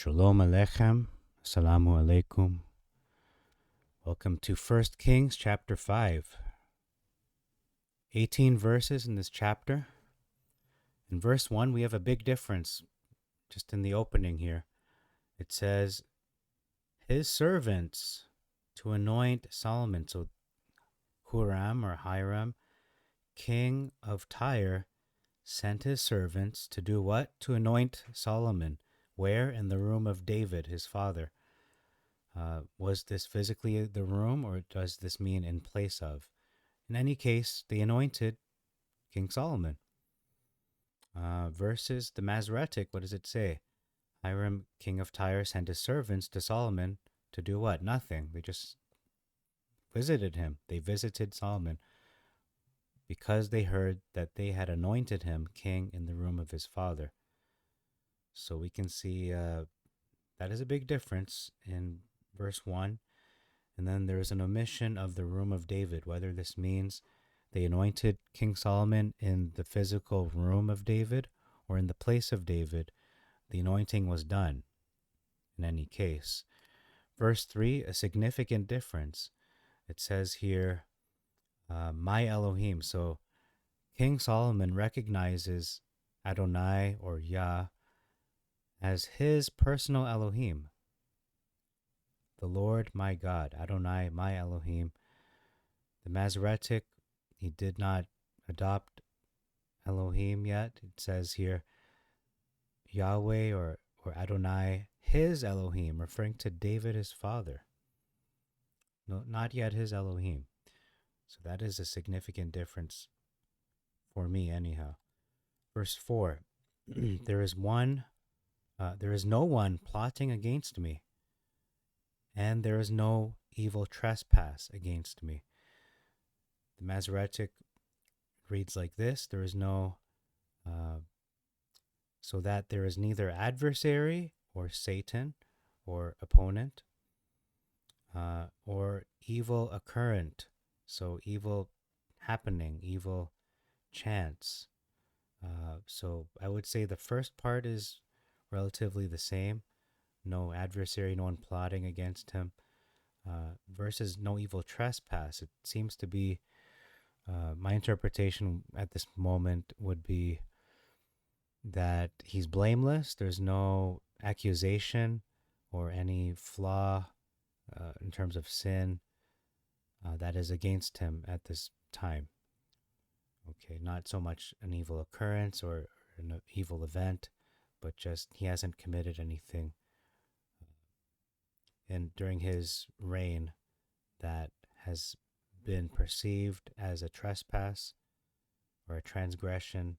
Shalom Aleichem. Assalamu alaikum. Welcome to 1 Kings chapter 5. 18 verses in this chapter. In verse 1, we have a big difference just in the opening here. It says, his servants to anoint Solomon. So Huram or Hiram, king of Tyre, sent his servants to do what? To anoint Solomon. Where? In the room of David, his father. Was this physically the room, or does this mean in place of? In any case, they anointed King Solomon. Versus the Masoretic, what does it say? Hiram, king of Tyre, sent his servants to Solomon to do what? Nothing. They just visited him. They visited Solomon because they heard that they had anointed him king in the room of his father. So we can see that is a big difference in verse 1. And then there is an omission of the room of David, whether this means they anointed King Solomon in the physical room of David or in the place of David. The anointing was done in any case. Verse 3, a significant difference. It says here, my Elohim. So King Solomon recognizes Adonai or Yah as his personal Elohim. The Lord my God, Adonai my Elohim. The Masoretic, he did not adopt Elohim yet. It says here, Yahweh or Adonai, his Elohim, referring to David, his father. No, not yet his Elohim. So that is a significant difference for me anyhow. Verse 4, there is no one plotting against me, and there is no evil trespass against me. The Masoretic reads like this, there is no, so that there is neither adversary or Satan or opponent, or evil occurrent, so evil happening, evil chance. So I would say the first part is relatively the same. No adversary, no one plotting against him, versus no evil trespass. It seems to be, my interpretation at this moment would be that he's blameless. There's no accusation or any flaw in terms of sin that is against him at this time. Okay, not so much an evil occurrence or an evil event, but just he hasn't committed anything and during his reign that has been perceived as a trespass or a transgression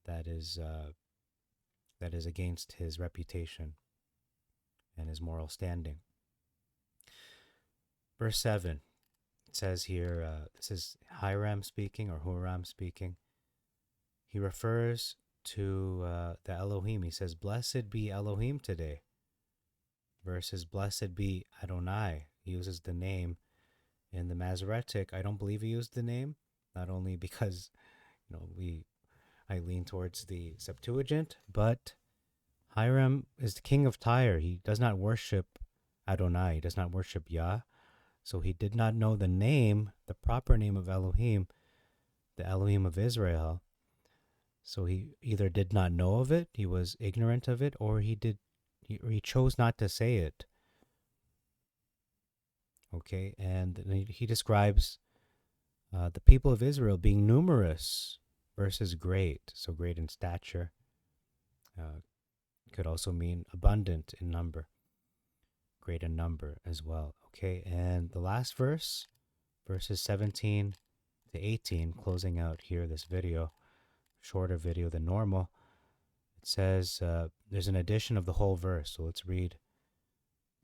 that is against his reputation and his moral standing. Verse 7, it says here, this is Hiram speaking or Huram speaking. He refers to the Elohim. He says, blessed be Elohim today. Versus blessed be Adonai. He uses the name. In the Masoretic, I don't believe he used the name, not only because, I lean towards the Septuagint, but Hiram is the king of Tyre. He does not worship Adonai. He does not worship Yah. So he did not know the name, the proper name of Elohim, the Elohim of Israel. So he either did not know of it, he was ignorant of it, or he chose not to say it. Okay, and he describes the people of Israel being numerous versus great. So great in stature could also mean abundant in number, great in number as well. Okay, and the last verse, verses 17 to 18, closing out here this video, shorter video than normal. It says there's an addition of the whole verse. So let's read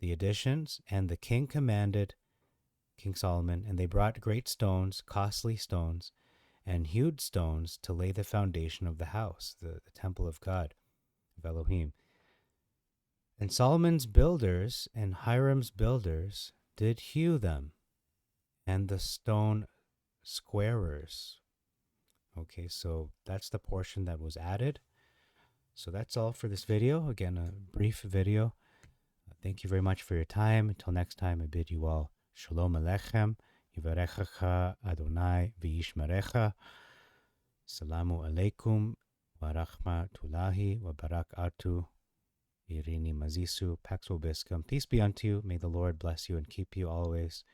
the additions. And the king commanded King Solomon, and they brought great stones, costly stones, and hewed stones to lay the foundation of the house, the temple of God, of Elohim. And Solomon's builders and Hiram's builders did hew them, and the stone squarers. Okay, so that's the portion that was added. So that's all for this video. Again, a brief video. Thank you very much for your time. Until next time, I bid you all Shalom Aleichem, Yivarechecha Adonai V'yishmerecha, Salamu Alaikum, Wa Rahmatullahi Wa Barakatuh, Irini Mazisu, Pax Vobiscum. Peace be unto you. May the Lord bless you and keep you always.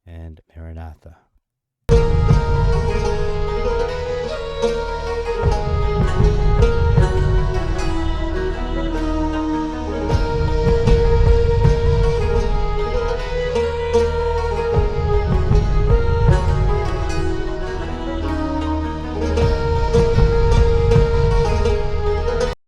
And Maranatha.